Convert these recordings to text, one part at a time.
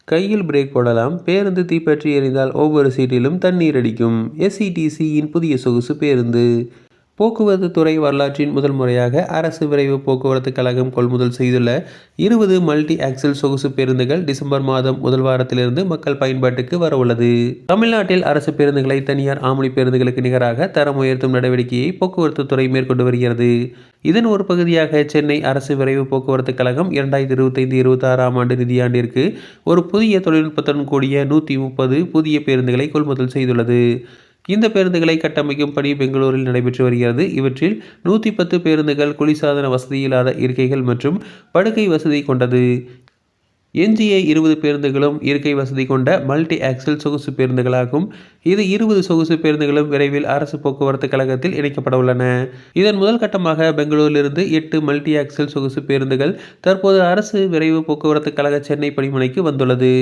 கையில் பிரேக் போடலாம். பேருந்து தீப்பற்றி எரிந்தால் ஒவ்வொரு சீட்டிலும் தண்ணீர் அடிக்கும். எஸ்இடிசியின் புதிய சொகுசு பேருந்து. போக்குவரத்து துறை வரலாற்றின் முதல் முறையாக அரசு விரைவு போக்குவரத்து கழகம் கொள்முதல் செய்துள்ள 20 மல்டி ஆக்சல் சொகுசு பேருந்துகள் டிசம்பர் மாதம் முதல் வாரத்திலிருந்து மக்கள் பயன்பாட்டுக்கு வரவுள்ளது. தமிழ்நாட்டில் அரசு பேருந்துகளை தனியார் ஆம்னி பேருந்துகளுக்கு நிகராக தரம் உயர்த்தும் நடவடிக்கையை போக்குவரத்து துறை மேற்கொண்டு வருகிறது. இதன் ஒரு பகுதியாக சென்னை அரசு விரைவு போக்குவரத்து கழகம் 2025-26ஆம் ஆண்டு நிதியாண்டிற்கு ஒரு புதிய தொழில்நுட்பத்துடன் கூடிய 130 புதிய பேருந்துகளை கொள்முதல் செய்துள்ளது. இந்த பேருந்துகளை கட்டமைக்கும் பணி பெங்களூரில் நடைபெற்று வருகிறது. இவற்றில் 110 பேருந்துகள் குளிர்சாதன வசதியில்லாத இருக்கைகள் மற்றும் படுக்கை வசதி கொண்டது. எஞ்சிய 20 பேருந்துகளும் இருக்கை வசதி கொண்ட மல்டி ஆக்சல் சொகுசு பேருந்துகளாகும். இது 20 சொகுசு பேருந்துகளும் விரைவில் அரசு போக்குவரத்து கழகத்தில் இணைக்கப்பட உள்ளன. இதன் முதல் கட்டமாக பெங்களூரிலிருந்து 8 மல்டி ஆக்சல் சொகுசு பேருந்துகள் தற்போது அரசு விரைவு போக்குவரத்து கழக சென்னை பணிமனைக்கு வந்துள்ளது.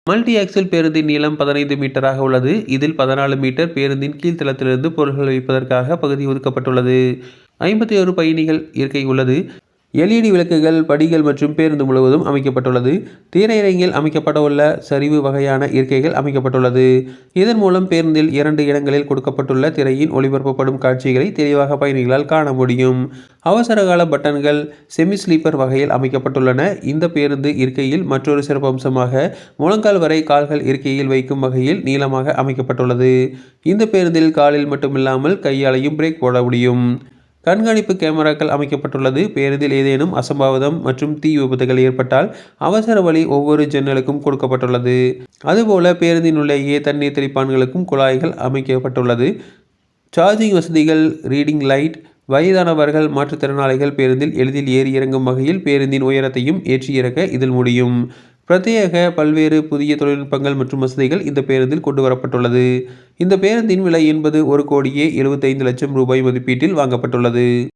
மல்டி ஆக்சல் பேருந்தின் நீளம் 15 மீட்டராக உள்ளது. இதில் 14 மீட்டர் பேருந்தின் கீழ்த்தளத்திலிருந்து பொருட்கள் வைப்பதற்காக பகுதி ஒதுக்கப்பட்டுள்ளது. 51 பயணிகள் இருக்கை உள்ளது. LED விளக்குகள், படிகள் மற்றும் பேருந்து முழுவதும் அமைக்கப்பட்டுள்ளது. திரையரங்கில் அமைக்கப்படவுள்ள சரிவு வகையான இருக்கைகள் அமைக்கப்பட்டுள்ளது. இதன் மூலம் பேருந்தில் 2 இடங்களில் கொடுக்கப்பட்டுள்ள திரையின் ஒளிபரப்பப்படும் காட்சிகளை தெளிவாக பயணிகளால் காண முடியும். அவசரகால பட்டன்கள் செமி ஸ்லீப்பர் வகையில் அமைக்கப்பட்டுள்ளன. இந்த பேருந்து இருக்கையில் மற்றொரு சிறப்பம்சமாக முழங்கால் வரை கால்கள் இருக்கையில் வைக்கும் வகையில் நீளமாக அமைக்கப்பட்டுள்ளது. இந்த பேருந்தில் காலில் மட்டுமில்லாமல் கையாலையும் பிரேக் போட முடியும். கண்காணிப்பு கேமராக்கள் அமைக்கப்பட்டுள்ளது. பேருந்தில் ஏதேனும் அசம்பாவிதம் மற்றும் தீ விபத்துகள் ஏற்பட்டால் அவசர வழி ஒவ்வொரு ஜன்னலுக்கும் கொடுக்கப்பட்டுள்ளது. அதுபோல பேருந்தின் உள்ளேயே தண்ணீர் தெளிப்பான்களுக்கும் குழாய்கள் அமைக்கப்பட்டுள்ளது. சார்ஜிங் வசதிகள், ரீடிங் லைட், வயதானவர்கள், மாற்றுத்திறனாளிகள் பேருந்தில் எளிதில் ஏறி இறங்கும் வகையில் பேருந்தின் உயரத்தையும் ஏற்றி இறக்க இதில் முடியும். பிரத்யேக பல்வேறு புதிய தொழில்நுட்பங்கள் மற்றும் வசதிகள் இந்த பேருந்தில் கொண்டு வரப்பட்டுள்ளது. இந்த பேருந்தின் விலை என்பது 1,75,00,000 ரூபாய் மதிப்பீட்டில் வாங்கப்பட்டுள்ளது.